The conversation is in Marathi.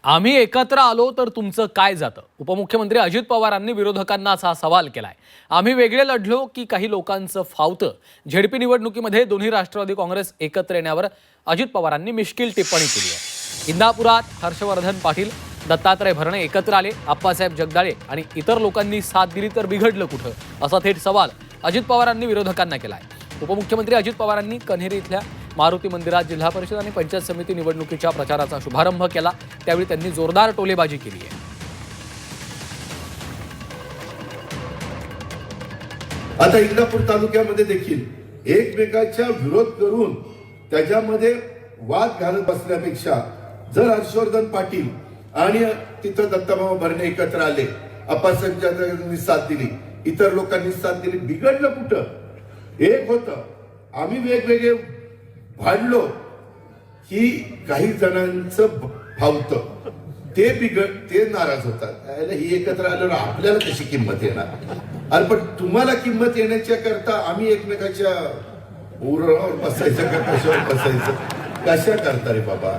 आम्ही एकत्र आलो तर तुमचं काय जातं? उपमुख्यमंत्री अजित पवारांनी विरोधकांनाच हा सवाल केलाय. आम्ही वेगळे लढलो की काही लोकांचं फावतं? झेडपी निवडणुकीमध्ये दोन्ही राष्ट्रवादी काँग्रेस एकत्र येण्यावर अजित पवारांनी मिश्किल टिप्पणी केली आहे. इंदापुरात हर्षवर्धन पाटील, दत्तात्रय भरणे एकत्र आले. आप्पासाहेब जगदाळे आणि इतर लोकांनी साथ दिली तर बिघडलं कुठं, असा थेट सवाल अजित पवारांनी विरोधकांना केलाय. उपमुख्यमंत्री अजित पवारांनी कन्हेरी इथल्या मारुती मंदिरात जिल्हा परिषद आणि पंचायत समिती निवडणुकीच्या प्रचाराचा शुभारंभ केला. त्यावेळी त्यांनी जोरदार टोलेबाजी केली आहे. आता इंदापूर तालुक्यामध्ये देखील एकमेकांच्या विरोध करून त्याच्यामध्ये वाद घालत बसण्यापेक्षा जर हर्षवर्धन पाटील आणि तिथं दत्ताभाऊ भरणे एकत्र आले, आप्पासाहेब जगदाळेंनी साथ दिली, इतर लोकांनी साथ दिली, बिघडलं कुठं? एक होतं, आम्ही वेगवेगळे भांडलो की काही जणांचं फावतं, ते नाराज होतात. ही एकत्र आल्यावर आपल्याला कशी किंमत येणार? अरे पण तुम्हाला किंमत येण्याच्या करता आम्ही एकमेकाच्या उरावर बसायचं का कशावर बसायचं? कशा करता रे बाबा?